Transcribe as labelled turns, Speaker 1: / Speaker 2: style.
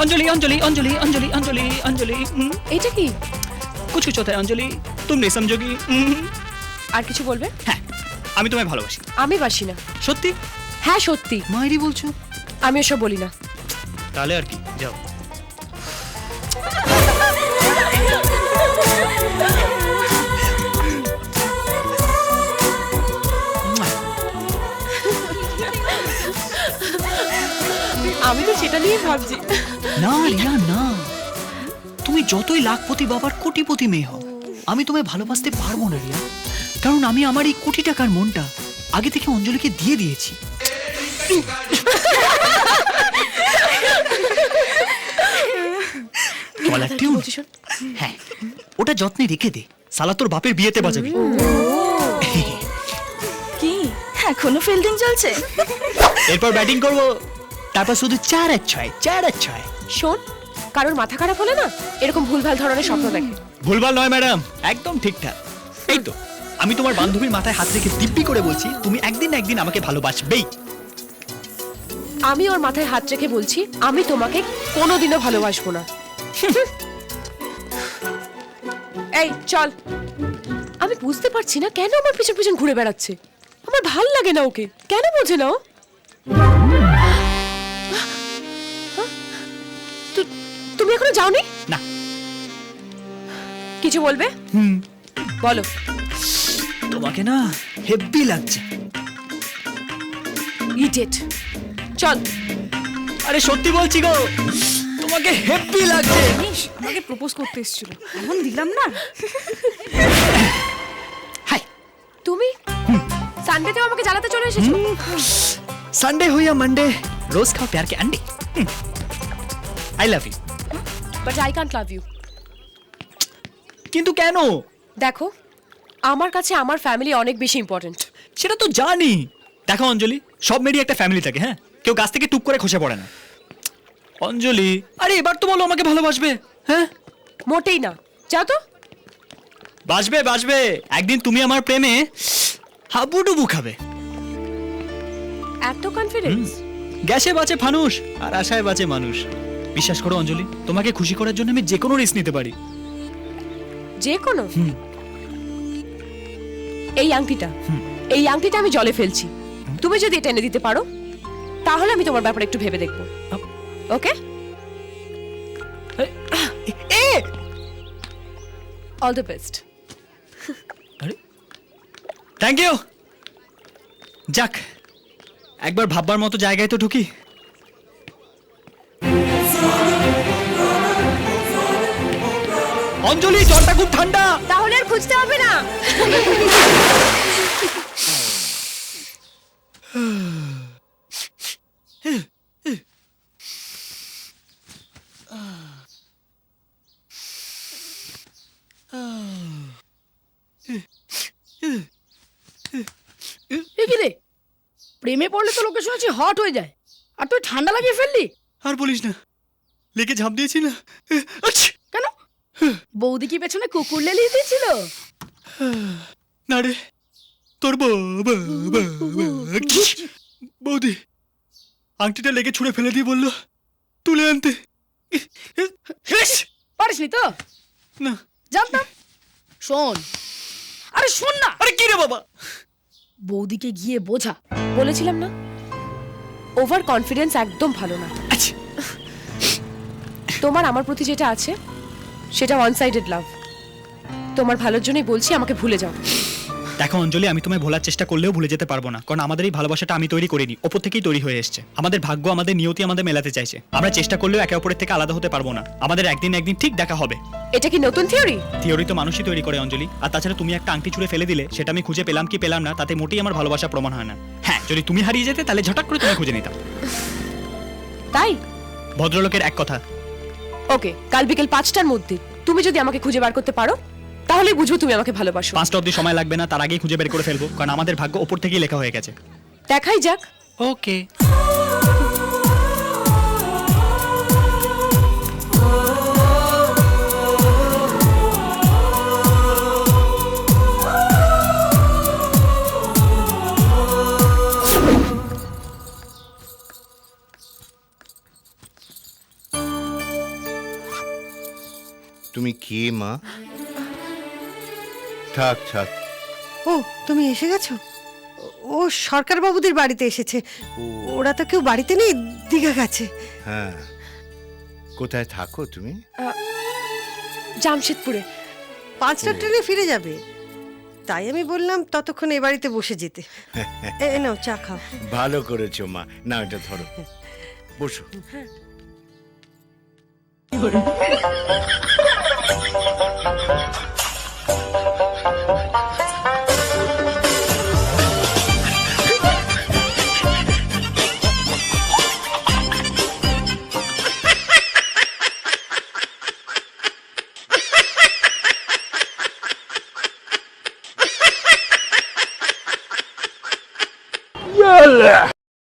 Speaker 1: अंजलि अंजलि अंजलि अंजलि अंजलि अंजलि
Speaker 2: এটা কি?
Speaker 1: कुछ कुछ होता है अंजलि, तुम नहीं समझोगी।
Speaker 2: আর কিছু বলবে?
Speaker 1: হ্যাঁ, আমি তোমায় ভালোবাসি।
Speaker 2: আমি বাসি না।
Speaker 1: সত্যি?
Speaker 2: হ্যাঁ সত্যি।
Speaker 1: মাইরি বলছো?
Speaker 2: আমি এসব বলি না।
Speaker 1: তাহলে আর কি, যাও।
Speaker 2: আমি তো সেটা নিয়ে ভাবছি।
Speaker 1: না রিয়া না, তুমি যতই লাখপতি বাবার কোটিপতি মেয়ে হও, আমি তোমায় ভালোবাসতে পারবো না রিয়া, কারণ আমি আমার এই কোটি টাকার মনটা আগে থেকে অঞ্জলিকে দিয়ে দিয়েছি। হ্যাঁ, ওটা যত্নে রেখে দে, সালা তোর বাপের বিয়েতে বাজাবি।
Speaker 3: কি এখনো ফিল্ডিং চলছে?
Speaker 1: এরপর ব্যাটিং করবো, তারপর শুধু 4 আর 6 4 আর 6।
Speaker 2: শোন, কারোর মাথা খারাপ হলে না এরকম ভুলভাল ধরনের স্বপ্ন দেখে।
Speaker 1: ভুলভাল নয় ম্যাডাম, একদম ঠিকঠাক। এই তো আমি তোমার বান্ধবীর মাথায় হাত রেখে দিব্যি করে বলছি, তুমি একদিন না একদিন আমাকে ভালোবাসবেই।
Speaker 2: আমি ওর মাথায় হাত রেখে বলছি, আমি তোমাকে কোনোদিনও ভালোবাসবো না। এই চল। আমি বুঝতে পারছি না কেন আমার পিছন পিছন ঘুরে বেড়াচ্ছে। আমার ভাল লাগে না ওকে, কেন বোঝে না ও? তুমি এখনো যাওনি?
Speaker 1: না।
Speaker 2: কিছু বলবে? বলো।
Speaker 1: তোমাকে না হেব্বি লাগছে।
Speaker 2: ইডিয়েট। চল।
Speaker 1: আরে সত্যি বলছি গো, তোমাকে হেব্বি লাগছে।
Speaker 3: আমাকে প্রপোজ করতে এসেছিল, এখন দিলাম না।
Speaker 1: হাই,
Speaker 2: তুমি সানডেতেও আমাকে জ্বালাতে চলে এসেছো।
Speaker 1: संडे हो या मंडे, रोज खाओ प्यार के अंडे। I love you,
Speaker 2: but I can't love you.
Speaker 1: কিন্তু কেন?
Speaker 2: দেখো, আমার কাছে আমার ফ্যামিলি অনেক বেশি ইম্পর্টেন্ট।
Speaker 1: সেটা তো জানি। দেখো অঞ্জলি, সব মেয়েরই একটা ফ্যামিলি থাকে, হ্যাঁ, কেউ গাছ থেকে টুপ করে খসে পড়ে না। অঞ্জলি, আরে এবার তো বলো আমাকে ভালোবাসবে। হ্যাঁ,
Speaker 2: মোটেই না। যাও তো।
Speaker 1: বাসবে বাসবে, একদিন তুমি আমার প্রেমে হাবুডুবু খাবে।
Speaker 2: এত কনফিডেন্স?
Speaker 1: গ্যাসে বাঁচে ফানুস আর আশায় বাঁচে মানুষ। বিশ্বাস করো অঞ্জলি, তোমাকে খুশি করার জন্য আমি যে কোনো রিস্ক নিতে পারি।
Speaker 2: যে কোনো? এই আংটিটা আমি জলে ফেলছি। তুমি যদি এটা এনে দিতে পারো, তাহলে আমি তোমার ব্যাপারে একটু ভেবে দেখবো। Okay? All the best.
Speaker 1: Thank you. যাক, একবার ভাববার মতো জায়গায় তো ঢুকি। অঞ্জলি, জলটা খুব ঠান্ডা।
Speaker 2: তাহলে আর খুঁজতে হবে না।
Speaker 3: প্রেমে পড়লে তো লোকে শুনেছি হট হয়ে যায়, আর তুই ঠান্ডা লাগিয়ে ফেললি।
Speaker 1: আর বলিস না, লেকে ঝাঁপ দিয়েছি না।
Speaker 3: কেন? বৌদি কি পেছনে কুকুর লেলিয়ে দিয়েছিল?
Speaker 1: না রে, তোর বৌদি আংটিটা লেগে ছুঁড়ে ফেলে দিয়ে বললো তুলে আনতে।
Speaker 3: পারিসনি তো?
Speaker 1: না,
Speaker 3: জানতাম। শোন, আরে শোন না।
Speaker 1: আরে কি রে বাবা?
Speaker 3: বৌদিকে গিয়ে বোঝা।
Speaker 2: বলেছিলাম না, ওভার কনফিডেন্স একদম ভালো না।
Speaker 1: আচ্ছা,
Speaker 2: তোমার আমার প্রতি যেটা আছে সেটা ওয়ান সাইডেড লাভ। তোমার ভালোর জন্যই বলছি, আমাকে ভুলে যাও।
Speaker 1: দেখো অঞ্জলি, আমি তোমায় ভোলার চেষ্টা করলেও ভুলে যেতে পারবো না, কারণ আমাদের এই ভালোবাসাটা আমি তৈরি করিনি, ওপর থেকেই তৈরি হয়ে এসেছে। আমাদের ভাগ্য, আমাদের নিয়তি আমাদের মেলাতে চাইছে। আমরা চেষ্টা করলেও একে অপরের থেকে আলাদা হতে পারবো না। আমাদের একদিন একদিন ঠিক দেখা হবে।
Speaker 2: এটা কি নতুন থিওরি?
Speaker 1: থিওরি তো মানুষই তৈরি করে অঞ্জলি। আর তাছাড়া তুমি একটা আংটি ছুঁড়ে ফেলে দিলে, সেটা আমি খুঁজে পেলাম কি পেলাম না তাতে মোটেই আমার ভালোবাসা প্রমাণ হয় না। হ্যাঁ, যদি তুমি হারিয়ে যেতে তাহলে ঝটাক করে তুমি খুঁজে নিতাম।
Speaker 2: তাই
Speaker 1: ভদ্রলোকের এক কথা।
Speaker 2: ওকে, কাল বিকেল 5টার মধ্যে তুমি যদি আমাকে খুঁজে বার করতে পারো, তাহলে বুঝবো তুমি আমাকে ভালোবাসো।
Speaker 1: 5টা অবধি সময় লাগবে না, তার আগেই খুঁজে বের করে ফেলবো, কারণ আমাদের ভাগ্য ওপর থেকেই লেখা হয়ে গেছে।
Speaker 2: দেখাই যাক।
Speaker 1: ওকে।
Speaker 4: আমি কে মা? থাক থাক।
Speaker 5: ও তুমি এসে গেছো? ও সরকার বাবুদের বাড়িতে এসেছে। ওরা তো কেউ বাড়িতে নেই, দীঘা গেছে।
Speaker 4: হ্যাঁ, কোথায় থাকো তুমি?
Speaker 2: জামশেদপুরে।
Speaker 5: 5টা ট্রেনে ফিরে যাবে, তাই আমি বললাম ততক্ষণ এ বাড়িতে বসে যেতে। নাও চা খাও।
Speaker 4: ভালো করেছো মা। না, এটা ধরো, বসো।